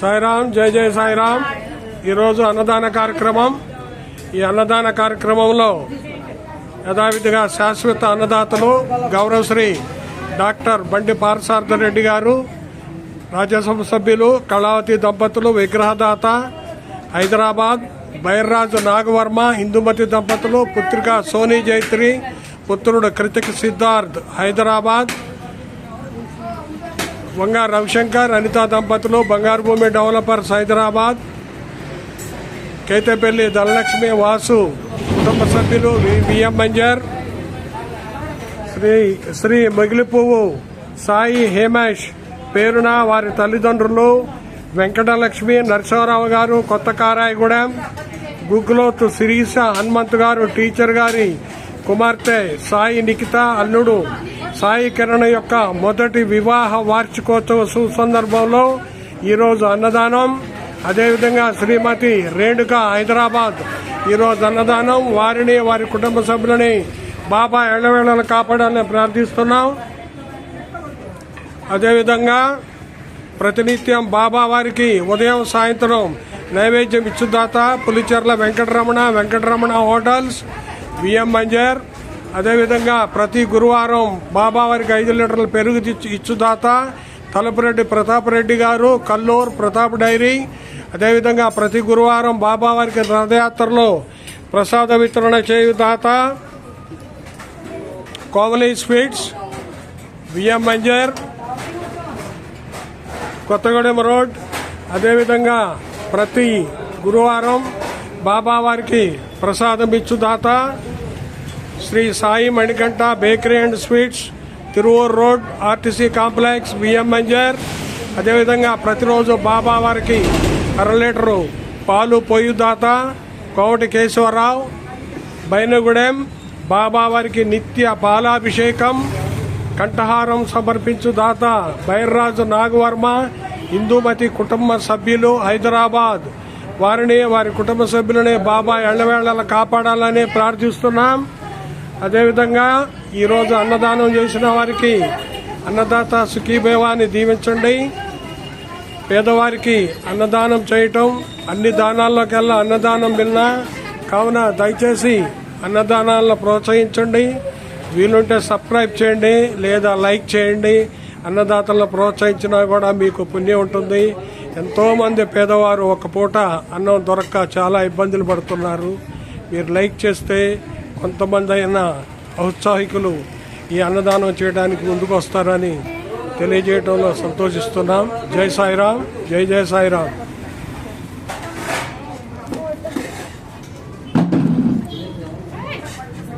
సాయిరాం, జై జై సాయిరాం. ఈరోజు అన్నదాన కార్యక్రమం. ఈ అన్నదాన కార్యక్రమంలో యథావిధిగా శాశ్వత అన్నదాతలు గౌరవశ్రీ డాక్టర్ బండి పార్థసారథి రెడ్డి గారు, రాజ్యసభ సభ్యులు కళావతి దంపతులు విగ్రహదాత హైదరాబాద్, బైర్రాజు నాగవర్మ ఇందుమతి దంపతులు, పుత్రిక సోనీ జైత్రి, పుత్రుడు కృతిక్ సిద్ధార్థ్ హైదరాబాద్, వంగ రవిశంకర్ అనితా దంపతులు బంగారు భూమి డెవలపర్స్ హైదరాబాద్, కేతేపల్లి ధనలక్ష్మి వాసు కుటుంబ సభ్యులు విఎం మంజర్, శ్రీ మొగిలిపువ్వు సాయి హేమేష్ పేరున వారి తల్లిదండ్రులు వెంకటలక్ష్మి నరసింహారావు గారు కొత్త కారాయగూడెం, గుగ్లోతు శిరీష హనుమంత్ గారు టీచర్ గారి కుమార్తె సాయి నిఖిత అల్లుడు సాయి కిరణ్ యొక్క మొదటి వివాహ వార్షికోత్సవ సుసందర్భంలో ఈరోజు అన్నదానం. అదేవిధంగా శ్రీమతి రేణుక హైదరాబాద్ ఈరోజు అన్నదానం. వారిని వారి కుటుంబ సభ్యులని బాబా ఎళ్ళవేళలు కాపాడాలని ప్రార్థిస్తున్నాం. అదేవిధంగా ప్రతినిత్యం బాబా వారికి ఉదయం సాయంత్రం నైవేద్యం ఇచ్చుదాత పులిచెర్ల వెంకటరమణ హోటల్స్ విఎం మంజర్. అదేవిధంగా ప్రతి గురువారం బాబా వారికి 5 లీటర్ల పెరుగు ఇచ్చుదాత తలపురెడ్డి ప్రతాప్ రెడ్డి గారు కల్లూరు ప్రతాప్ డైరీ. అదేవిధంగా ప్రతి గురువారం బాబా వారికి రథయాత్రలో ప్రసాద వితరణ చేయుదాత కోవలి స్వీట్స్ విఎం మంజర్ కొత్తగూడెం రోడ్. అదేవిధంగా ప్రతి గురువారం బాబా వారికి ప్రసాదం ఇచ్చుదాత Sri Sai Manikanta bakery and sweets Tiruvuru road RTC complex VM మంజర్. అదేవిధంగా ప్రతిరోజు బాబా వారికి 1/2 లీటరు పాలు పోయుదాత కోవటి కేశవరావు బైనగూడెం. బాబా వారికి నిత్య పాలాభిషేకం కంఠహారం సమర్పించు దాత బైర్రాజు నాగవర్మ ఇందుమతి కుటుంబ సభ్యులు హైదరాబాద్. వారిని వారి కుటుంబ సభ్యులని బాబా ఎళ్లవేళలా కాపాడాలని ప్రార్థిస్తున్నాం. అదేవిధంగా ఈరోజు అన్నదానం చేసిన వారికి అన్నదాత సుఖీభేవాన్ని దీవించండి. పేదవారికి అన్నదానం చేయటం అన్ని దానాల్లోకెల్లా అన్నదానం విన్నా కావున దయచేసి అన్నదానాలను ప్రోత్సహించండి. వీలుంటే సబ్స్క్రైబ్ చేయండి లేదా లైక్ చేయండి. అన్నదాతలను ప్రోత్సహించినా కూడా మీకు పుణ్యం ఉంటుంది. ఎంతోమంది పేదవారు ఒక పూట అన్నం దొరక్క చాలా ఇబ్బందులు పడుతున్నారు. మీరు లైక్ చేస్తే కొంతమంది అయినా ఔత్సాహికులు ఈ అన్నదానం చేయడానికి ముందుకు వస్తారని తెలియజేయడంలో సంతోషిస్తున్నాం. జై సాయిరాం, జై జై సాయిరాం.